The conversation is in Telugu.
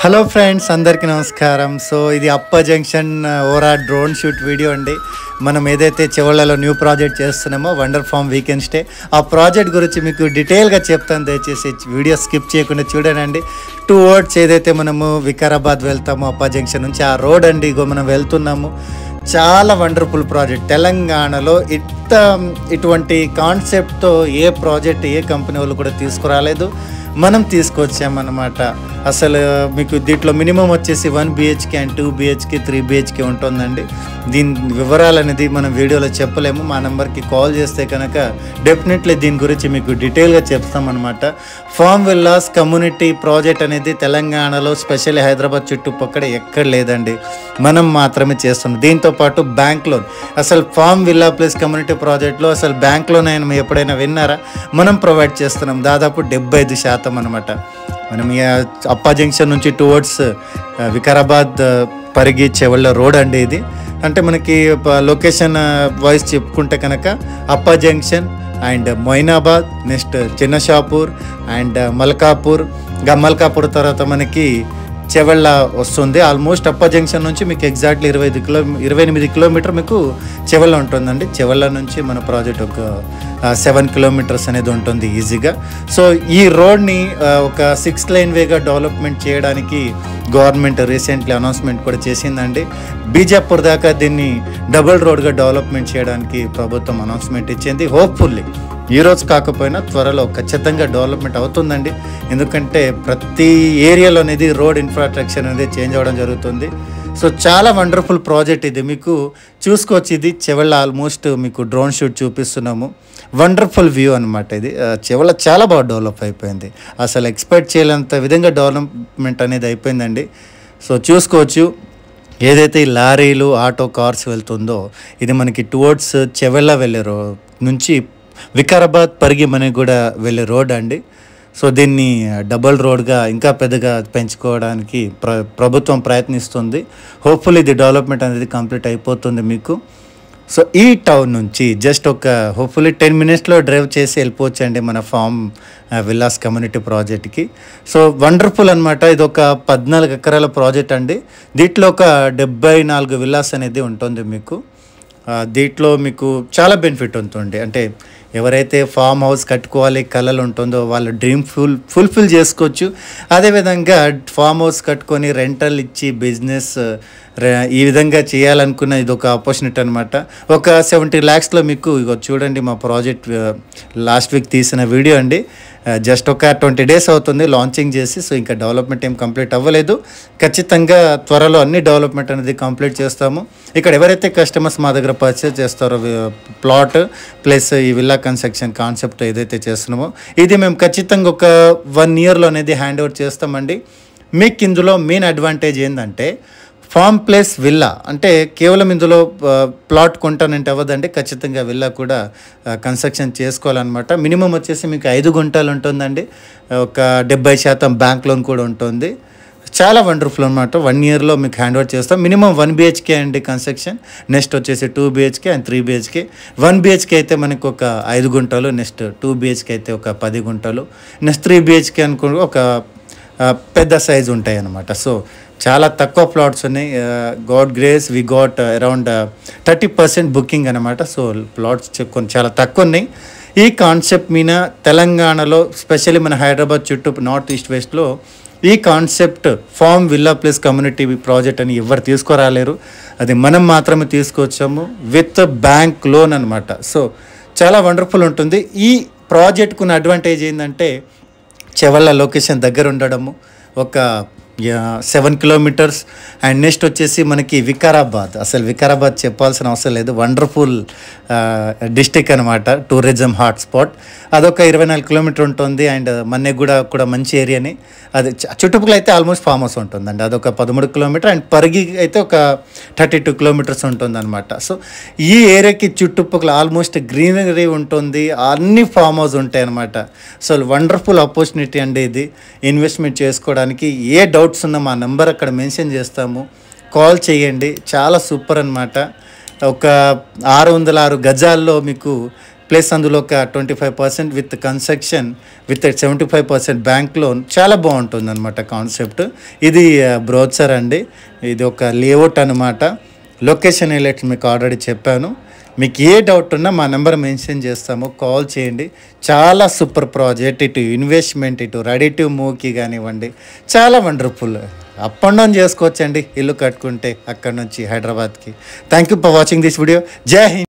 హలో ఫ్రెండ్స్, అందరికీ నమస్కారం. సో ఇది అప్ప జంక్షన్ ఓరా డ్రోన్ షూట్ వీడియో అండి. మనం ఏదైతే చివళ్ళలో న్యూ ప్రాజెక్ట్ చేస్తున్నామో వండర్ ఫార్మ్ వీకెండ్ స్టే, ఆ ప్రాజెక్ట్ గురించి మీకు డీటెయిల్గా చెప్తాను. దయచేసి వీడియో స్కిప్ చేయకుండా చూడండి. 2 words ఏదైతే మనము వికారాబాద్ వెళ్తామో అప్ప జంక్షన్ నుంచి ఆ రోడ్ అండి, ఇగో మనం వెళ్తున్నాము. చాలా వండర్ఫుల్ ప్రాజెక్ట్. తెలంగాణలో ఇటువంటి కాన్సెప్ట్తో ఏ ప్రాజెక్ట్ ఏ కంపెనీ వాళ్ళు కూడా తీసుకురాలేదు, మనం తీసుకొచ్చామన్నమాట. అసలు మీకు దీంట్లో మినిమం వచ్చేసి 1 BHK అండ్ 2 BHK 3 BHK ఉంటుందండి. దీని వివరాలు అనేది మనం వీడియోలో చెప్పలేము. మా నెంబర్కి కాల్ చేస్తే కనుక డెఫినెట్లీ దీని గురించి మీకు డీటెయిల్గా చెప్తామన్నమాట. ఫామ్ విల్లాస్ కమ్యూనిటీ ప్రాజెక్ట్ అనేది తెలంగాణలో స్పెషల్లీ హైదరాబాద్ చుట్టుపక్కల ఎక్కడ లేదండి, మనం మాత్రమే చేస్తున్నాం. దీంతోపాటు బ్యాంక్ లోన్, అసలు ఫామ్ విల్లా ప్లస్ కమ్యూనిటీ ప్రాజెక్ట్లో అసలు బ్యాంక్ లోన్ అయినా ఎప్పుడైనా విన్నారా? మనం ప్రొవైడ్ చేస్తున్నాం దాదాపు 75% అనమాట. మనం అప్పా జంక్షన్ నుంచి 2 words వికారాబాద్ పరిగి చెవళ్ళ రోడ్ అండి ఇది. అంటే మనకి లొకేషన్ వైజ్ చెప్పుకుంటే కనుక Appa junction and Moinabad, next Chinnashapur and Malkapur, Malkapur తర్వాత మనకి చెవళ్ళ వస్తుంది. ఆల్మోస్ట్ అప్ప జంక్షన్ నుంచి మీకు ఎగ్జాక్ట్లీ 28 కిలోమీటర్ మీకు చెవళ్ళ ఉంటుందండి. చెవళ్ళ నుంచి మన ప్రాజెక్ట్ ఒక 7 kilometers అనేది ఉంటుంది ఈజీగా. సో ఈ రోడ్ని ఒక 6 lane వేగా డెవలప్మెంట్ చేయడానికి గవర్నమెంట్ రీసెంట్లీ అనౌన్స్మెంట్ కూడా చేసిందండి. బీజాపూర్ దాకా దీన్ని డబుల్ రోడ్గా డెవలప్మెంట్ చేయడానికి ప్రభుత్వం అనౌన్స్మెంట్ ఇచ్చింది. హోప్ఫుల్లీ ఈరోజు కాకపోయినా త్వరలో ఖచ్చితంగా డెవలప్మెంట్ అవుతుందండి. ఎందుకంటే ప్రతి ఏరియాలో అనేది రోడ్ ఇన్ఫ్రాస్ట్రక్చర్ అనేది చేంజ్ అవ్వడం జరుగుతుంది. సో చాలా వండర్ఫుల్ ప్రాజెక్ట్ ఇది. మీకు చూసుకోవచ్చు, ఇది చెవళ్ళ ఆల్మోస్ట్ మీకు డ్రోన్ షూట్ చూపిస్తున్నాము. వండర్ఫుల్ వ్యూ అనమాట ఇది. చెవళ్ళ చాలా బాగా డెవలప్ అయిపోయింది. అసలు ఎక్స్పెక్ట్ చేయలేనంత విధంగా డెవలప్మెంట్ అనేది అయిపోయిందండి. సో చూసుకోవచ్చు, ఏదైతే ఈ లారీలు ఆటో కార్స్ వెళ్తుందో ఇది మనకి టువర్డ్స్ చెవళ్ళ వెళ్ళే నుంచి వికారాబాద్ పరిగి మనకి కూడా వెళ్ళే రోడ్ అండి. సో దీన్ని డబుల్ రోడ్గా ఇంకా పెద్దగా పెంచుకోవడానికి ప్రభుత్వం ప్రయత్నిస్తుంది. హోప్ఫుల్లీ ఇది డెవలప్మెంట్ అనేది కంప్లీట్ అయిపోతుంది మీకు. సో ఈ టౌన్ నుంచి జస్ట్ ఒక హోప్ఫుల్లీ 10 minutesలో డ్రైవ్ చేసి వెళ్ళిపోవచ్చు అండి మన ఫామ్ విల్లాస్ కమ్యూనిటీ ప్రాజెక్ట్కి. సో వండర్ఫుల్ అనమాట. ఇది ఒక 14 ఎకరాల ప్రాజెక్ట్ అండి. దీంట్లో ఒక 74 విల్లాస్ అనేది ఉంటుంది మీకు. దీంట్లో మీకు చాలా బెనిఫిట్ ఉంటుంది. అంటే ఎవరైతే ఫామ్ హౌస్ కట్టుకోవాలి కలలు ఉంటుందో వాళ్ళ డ్రీమ్ ఫుల్ఫిల్ చేసుకోవచ్చు. అదేవిధంగా ఫామ్ హౌస్ కట్టుకొని రెంటల్ ఇచ్చి బిజినెస్ ఈ విధంగా చేయాలనుకున్న ఇది ఒక ఆపర్చునిటీ అనమాట. ఒక 70 lakhsలో మీకు ఇగో చూడండి, మా ప్రాజెక్ట్ లాస్ట్ వీక్ తీసిన వీడియో అండి. జస్ట్ ఒక 20 days అవుతుంది లాంచింగ్ చేసి. సో ఇంకా డెవలప్మెంట్ ఏం కంప్లీట్ అవ్వలేదు. ఖచ్చితంగా త్వరలో అన్ని డెవలప్మెంట్ అనేది కంప్లీట్ చేస్తాము. ఇక్కడ ఎవరైతే కస్టమర్స్ మా దగ్గర పర్చేస్ చేస్తారో ప్లాట్ ప్లస్ ఈ విల్లా కన్స్ట్రక్షన్ కాన్సెప్ట్ ఏదైతే చేస్తున్నామో ఇది మేము ఖచ్చితంగా ఒక 1 yearలో అనేది హ్యాండ్ ఓవర్ చేస్తామండి. మీకు ఇందులో మెయిన్ అడ్వాంటేజ్ ఏంటంటే ఫామ్ ప్లస్ విల్లా, అంటే కేవలం ఇందులో ప్లాట్ కొంటానంటే అవ్వదండి, ఖచ్చితంగా విల్లా కూడా కన్స్ట్రక్షన్ చేసుకోవాలన్నమాట. మినిమం వచ్చేసి మీకు 5 గుంటలు ఉంటుందండి. ఒక 70% బ్యాంక్ లోన్ కూడా ఉంటుంది. చాలా వండర్ఫుల్ అనమాట. 1 yearలో మీకు హ్యాండ్ ఓవర్ చేస్తాం. మినిమం 1 BHK అండి కన్స్ట్రక్షన్. నెక్స్ట్ వచ్చేసి 2 BHK అండ్ 3 BHK. 1 BHK అయితే మనకు ఒక 5 గుంటలు, నెక్స్ట్ 2 BHK అయితే ఒక 10 గుంటలు, నెక్స్ట్ 3 BHK అనుకో ఒక పెద్ద సైజు ఉంటాయి అన్నమాట. సో చాలా తక్కువ ప్లాట్స్ ఉన్నాయి. God grace we got around 30% booking అనమాట. సో ప్లాట్స్ కొన్ని చాలా తక్కువ ఉన్నాయి. ఈ కాన్సెప్ట్ మీద తెలంగాణలో స్పెషల్లీ మన హైదరాబాద్ చుట్టూ నార్త్ ఈస్ట్ వెస్ట్లో ఈ concept farm villa plus community project అని ఎవరు తీసుకురాలేరు. అది మనం మాత్రమే తీసుకొచ్చాము విత్ బ్యాంక్ లోన్ అనమాట. సో చాలా వండర్ఫుల్ ఉంటుంది. ఈ ప్రాజెక్ట్కున్న అడ్వాంటేజ్ ఏంటంటే చెవళ్ళ లొకేషన్ దగ్గర ఉండడము, ఒక 7 kilometers. అండ్ నెక్స్ట్ వచ్చేసి మనకి వికారాబాద్, అసలు వికారాబాద్ చెప్పాల్సిన అవసరం లేదు. వండర్ఫుల్ డిస్టిక్ అనమాట, టూరిజం హాట్స్పాట్. అదొక 24 kilometers ఉంటుంది. అండ్ మన్నెగూడ కూడా మంచి ఏరియాని. అది చుట్టుపక్కల అయితే ఆల్మోస్ట్ ఫామ్ హౌస్ ఉంటుందండి. అదొక 13 kilometers. అండ్ పరిగి అయితే ఒక 32 kilometers ఉంటుంది అనమాట. సో ఈ ఏరియాకి చుట్టుపక్కల ఆల్మోస్ట్ గ్రీనరీ ఉంటుంది, అన్ని ఫామ్ హౌస్ ఉంటాయి అనమాట. సో వండర్ఫుల్ ఆపర్చునిటీ అండి ఇది ఇన్వెస్ట్మెంట్ చేసుకోవడానికి. ఏ డౌట్స్ ఉన్నా మా నెంబర్ అక్కడ మెన్షన్ చేస్తాము, కాల్ చేయండి. చాలా సూపర్ అనమాట. ఒక 606 గజాల్లో మీకు ప్లస్ అందులో ఒక 25% with construction with 75% bank loan. చాలా బాగుంటుంది అనమాట కాన్సెప్ట్. ఇది బ్రోచర్ అండి, ఇది ఒక లేఅవుట్ అనమాట. లొకేషన్ హైలైట్స్ మీకు ఆల్రెడీ చెప్పాను. మీకు ఏ డౌట్ ఉన్నా మా నెంబర్ మెన్షన్ చేస్తాము, కాల్ చేయండి. చాలా సూపర్ ప్రాజెక్ట్, ఇటు ఇన్వెస్ట్మెంట్, ఇటు రెడీ టు మూవ్కి కానివ్వండి, చాలా వండర్ఫుల్. అప్ అండ్ డౌన్ చేసుకోవచ్చండి ఇల్లు కట్టుకుంటే అక్కడ నుంచి హైదరాబాద్కి. Thank you for watching this video. జై హింద్.